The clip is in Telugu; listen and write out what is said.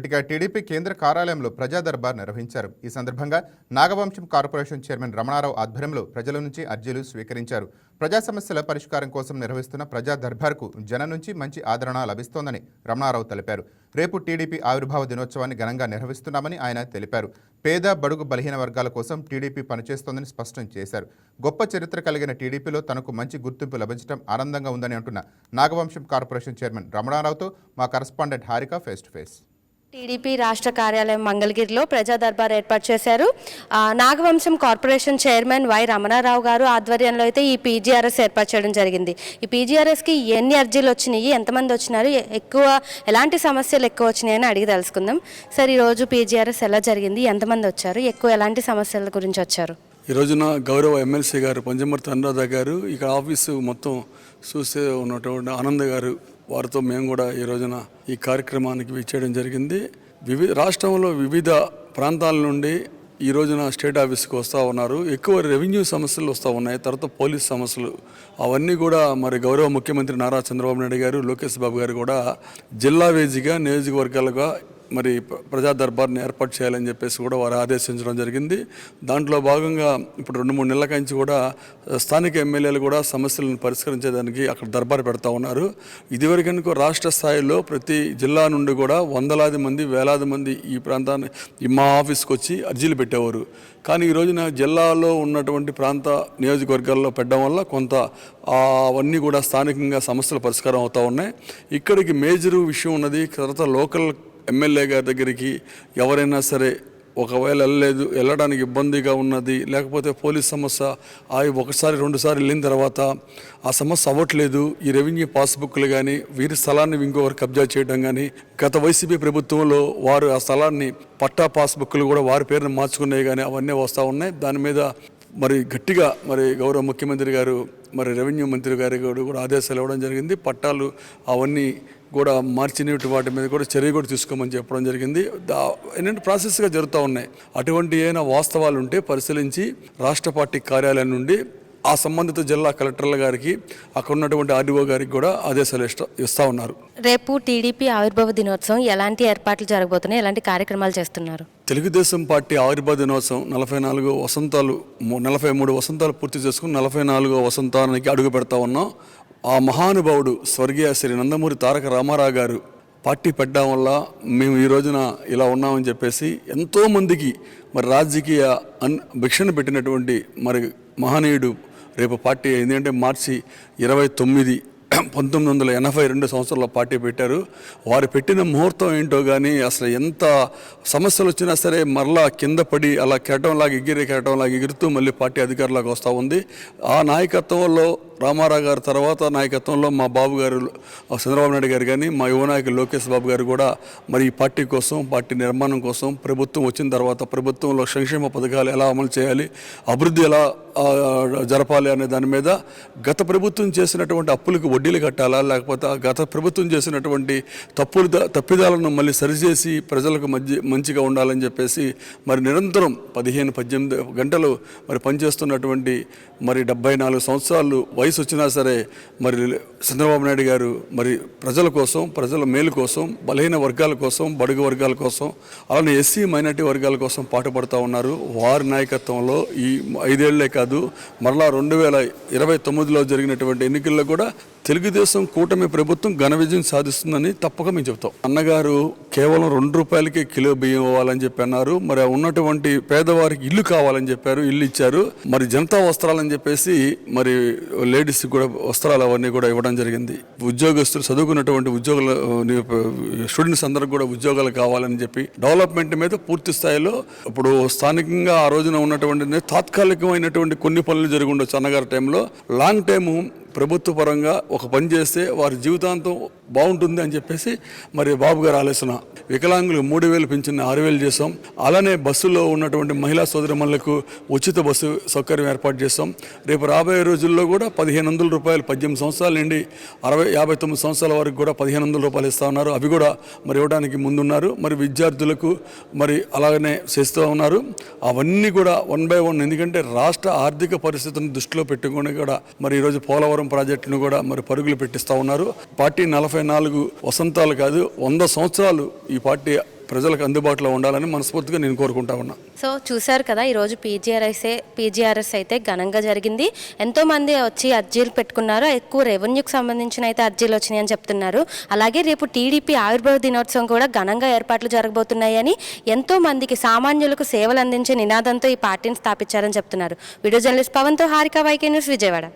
ఇక టీడీపీ కేంద్ర కార్యాలయంలో ప్రజా దర్బార్ నిర్వహించారు. ఈ సందర్భంగా నాగవంశం కార్పొరేషన్ చైర్మన్ రమణారావు ఆధ్వర్యంలో ప్రజల నుంచి అర్జీలు స్వీకరించారు. ప్రజా సమస్యల పరిష్కారం కోసం నిర్వహిస్తున్న ప్రజా దర్బార్కు జనం నుంచి మంచి ఆదరణ లభిస్తోందని రమణారావు తెలిపారు. రేపు టీడీపీ ఆవిర్భావ దినోత్సవాన్ని ఘనంగా నిర్వహిస్తున్నామని ఆయన తెలిపారు. పేద బడుగు బలహీన వర్గాల కోసం టీడీపీ పనిచేస్తోందని స్పష్టం చేశారు. గొప్ప చరిత్ర కలిగిన టీడీపీలో తనకు మంచి గుర్తింపు లభించడం ఆనందంగా ఉందని అంటున్న నాగవంశం కార్పొరేషన్ చైర్మన్ రమణారావుతో మా correspondent Harika face to face. TDP రాష్ట్ర కార్యాలయం మంగళగిరిలో ప్రజా దర్బార్ ఏర్పాటు చేశారు. నాగవంశం కార్పొరేషన్ చైర్మన్ వై రమణారావు గారు ఆధ్వర్యంలో అయితే ఈ పీజీఆర్ఎస్ ఏర్పాటు చేయడం జరిగింది. ఈ పీజీఆర్ఎస్కి ఎన్ని అర్జీలు వచ్చినాయి, ఎంతమంది వచ్చినారు, ఎలాంటి సమస్యలు ఎక్కువ వచ్చినాయని అడిగి తెలుసుకుందాం. సార్, ఈరోజు పీజీఆర్ఎస్ ఎలా జరిగింది, ఎంతమంది వచ్చారు, ఎలాంటి సమస్యల గురించి వచ్చారు? ఈ రోజున గౌరవ ఎమ్మెల్సీ గారు పంజమర్తి అనురాధ గారు, ఇక్కడ ఆఫీసు మొత్తం చూసే ఉన్నటువంటి ఆనంద్ గారు, వారితో మేము కూడా ఈ రోజున ఈ కార్యక్రమానికి విచ్చేయడం జరిగింది. రాష్ట్రంలో వివిధ ప్రాంతాల నుండి ఈ రోజున స్టేట్ ఆఫీస్కి వస్తూ ఉన్నారు. ఎక్కువ రెవెన్యూ సమస్యలు వస్తూ ఉన్నాయి, తర్వాత పోలీస్ సమస్యలు, అవన్నీ కూడా మరి గౌరవ ముఖ్యమంత్రి నారా చంద్రబాబు నాయుడు గారు, లోకేష్ బాబు గారు కూడా జిల్లా వేదిగా నియోజకవర్గాలుగా మరి ప్రజా దర్బార్ని ఏర్పాటు చేయాలని చెప్పేసి కూడా వారు ఆదేశించడం జరిగింది. దాంట్లో భాగంగా ఇప్పుడు 2-3 నెలల నుంచి కూడా స్థానిక ఎమ్మెల్యేలు కూడా సమస్యలను పరిష్కరించేదానికి అక్కడ దర్బార్ పెడతా ఉన్నారు. ఇదివరకనుకో రాష్ట్ర స్థాయిలో ప్రతి జిల్లా నుండి కూడా వందలాది మంది, వేలాది మంది ఈ ప్రాంతాన్ని మా ఆఫీస్కి వచ్చి అర్జీలు పెట్టేవారు. కానీ ఈ రోజున జిల్లాలో ఉన్నటువంటి ప్రాంత నియోజకవర్గాల్లో పెట్టడం వల్ల కొంత అవన్నీ కూడా స్థానికంగా సమస్యల పరిష్కారం అవుతూ ఉన్నాయి. ఇక్కడికి మేజరు విషయం ఉన్నది. తర్వాత లోకల్ ఎమ్మెల్యే గారి దగ్గరికి ఎవరైనా సరే ఒకవేళ వెళ్ళడానికి ఇబ్బందిగా ఉన్నది, లేకపోతే పోలీస్ సమస్య ఒకసారి 2 సార్లు వెళ్ళిన తర్వాత ఆ సమస్య అవ్వట్లేదు, ఈ రెవెన్యూ పాస్బుక్లు కానీ వీరి స్థలాన్ని ఇంకొకరు కబ్జా చేయడం కానీ, గత వైసీపీ ప్రభుత్వంలో వారు ఆ స్థలాన్ని పట్టా పాస్బుక్లు కూడా వారి పేరును మార్చుకునేవి కానీ అవన్నీ వస్తూ ఉన్నాయి. దాని మీద మరి గట్టిగా మరి గౌరవ ముఖ్యమంత్రి గారు, మరి రెవెన్యూ మంత్రి గారి కూడా ఆదేశాలు ఇవ్వడం జరిగింది. పట్టాలు అవన్నీ కూడా మార్చినట్టు వాటి మీద కూడా చర్య కూడా తీసుకోమని చెప్పడం జరిగింది. ఏంటంటే ప్రాసెస్గా జరుగుతూ ఉన్నాయి. అటువంటి ఏమైనా వాస్తవాలు ఉంటే పరిశీలించి రాష్ట్ర పార్టీ కార్యాలయం నుండి ఆ సంబంధిత జిల్లా కలెక్టర్ల గారికి, అక్కడ ఉన్నటువంటి ఆర్డీఓ గారికి కూడా ఆదేశాలు ఇస్తూ ఉన్నారు. రేపు టీడీపీ ఆవిర్భావ దినోత్సవం ఎలాంటి ఏర్పాట్లు జరగబోతున్నాయి, ఎలాంటి కార్యక్రమాలు చేస్తున్నారు? తెలుగుదేశం పార్టీ ఆవిర్భావ దినోత్సవం 43 వసంతాలు పూర్తి చేసుకుని 44వ వసంతానికి అడుగు పెడతా ఉన్నాం. ఆ మహానుభావుడు స్వర్గీయ శ్రీ నందమూరి తారక రామారావు గారు పార్టీ పెట్టడం వల్ల మేము ఈ రోజున ఇలా ఉన్నామని చెప్పేసి ఎంతోమందికి మరి రాజకీయ భిక్షను పెట్టినటువంటి మరి మహనీయుడు రేపు పార్టీ ఎందుకంటే మార్చి 29, 1982 సంవత్సరంలో పార్టీ పెట్టారు. వారు పెట్టిన ముహూర్తం ఏంటో కానీ అసలు ఎంత సమస్యలు వచ్చినా సరే మరలా కింద పడి అలా కెరటంలాగా ఎగురుతూ మళ్ళీ పార్టీ అధికారులకు వస్తూ ఉంది. ఆ నాయకత్వంలో రామారావు గారి తర్వాత నాయకత్వంలో మా బాబు గారు చంద్రబాబు నాయుడు గారు కానీ, మా యువ నాయకులు లోకేష్ బాబు గారు కూడా మరి ఈ పార్టీ కోసం, పార్టీ నిర్మాణం కోసం ప్రభుత్వం వచ్చిన తర్వాత ప్రభుత్వంలో సంక్షేమ పథకాలు ఎలా అమలు చేయాలి, అభివృద్ధి ఎలా జరపాలి అనే దాని మీద గత ప్రభుత్వం చేసినటువంటి అప్పులకు వడ్డీలు కట్టాలా, లేకపోతే గత ప్రభుత్వం చేసినటువంటి తప్పిదాలను మళ్ళీ సరిచేసి ప్రజలకు మంచిగా ఉండాలని చెప్పేసి మరి నిరంతరం 15-18 గంటలు మరి పనిచేస్తున్నటువంటి మరి 74 సంవత్సరాలు వయసు వచ్చినా సరే మరి చంద్రబాబు నాయుడు గారు మరి ప్రజల కోసం, ప్రజల మేలు కోసం, బలహీన వర్గాల కోసం, బడుగు వర్గాల కోసం, అలానే ఎస్సీ మైనార్టీ వర్గాల కోసం పాటుపడుతూ ఉన్నారు. వారి నాయకత్వంలో ఈ 5 ఏళ్లే కాదు మరలా 2029లో జరిగినటువంటి ఎన్నికల్లో కూడా తెలుగుదేశం కూటమి ప్రభుత్వం ఘన విజయం సాధిస్తుందని తప్పక మేము చెప్తాం. అన్నగారు కేవలం ₹2 కిలో బియ్యం ఇవ్వాలని చెప్పి అన్నారు. మరి ఉన్నటువంటి పేదవారికి ఇల్లు కావాలని చెప్పారు, ఇల్లు ఇచ్చారు. మరి జనతా వస్త్రాలని చెప్పేసి మరి లేడీస్కి కూడా వస్త్రాలు అవన్నీ కూడా ఇవ్వడం జరిగింది. ఉద్యోగస్తులు, చదువుకున్నటువంటి స్టూడెంట్స్ అందరికి కూడా ఉద్యోగాలు కావాలని చెప్పి డెవలప్మెంట్ మీద పూర్తి స్థాయిలో ఇప్పుడు స్థానికంగా ఆ రోజున ఉన్నటువంటి తాత్కాలికమైనటువంటి కొన్ని పనులు జరిగి ఉండొచ్చు. అన్నగారి టైంలో లాంగ్ టైము ప్రభుత్వ పరంగా ఒక పని చేస్తే వారి జీవితాంతం బాగుంటుంది అని చెప్పేసి మరి బాబు గారు ఆలోచన. వికలాంగులకు 3,000 పెంచిన 6,000 చేసాం. అలానే బస్సులో ఉన్నటువంటి మహిళా సోదరిమణులకు ఉచిత బస్సు సౌకర్యం ఏర్పాటు చేస్తాం. రేపు రాబోయే రోజుల్లో కూడా ₹1,500 18 సంవత్సరాల నుండి 59 సంవత్సరాల వరకు కూడా ₹1,500 ఇస్తూ ఉన్నారు. అవి కూడా మరి ఇవ్వడానికి ముందున్నారు. మరి విద్యార్థులకు మరి అలాగనే చేస్తూ ఉన్నారు. అవన్నీ కూడా 1 by 1 ఎందుకంటే రాష్ట్ర ఆర్థిక పరిస్థితిని దృష్టిలో పెట్టుకుని కూడా మరి ఈరోజు పోలవరం ప్రాజెక్టును కూడా మరి పరుగులు పెట్టిస్తూ ఉన్నారు. పార్టీ 44 వసంతాలు కాదు 100 సంవత్సరాలు ఈ పార్టీ ప్రజలకు అందుబాటులో ఉండాలని మనస్ఫూర్తిగా నేను కోరుకుంటా ఉన్నా. సో చూశారు కదా, ఈరోజు పీజీఆర్ఎస్ అయితే ఘనంగా జరిగింది. ఎంతోమంది వచ్చి అర్జీలు పెట్టుకున్నారు. ఎక్కువ రెవెన్యూకి సంబంధించిన అయితే అర్జీలు వచ్చినాయని చెప్తున్నారు. అలాగే రేపు టీడీపీ ఆవిర్భావ దినోత్సవం కూడా ఘనంగా ఏర్పాట్లు జరగబోతున్నాయని, ఎంతో మందికి సామాన్యులకు సేవలు అందించే నినాదంతో ఈ పార్టీని స్థాపించారని చెప్తున్నారు. వీడియో జర్నలిస్ట్ పవన్తో హారిక, వైకే న్యూస్, విజయవాడ.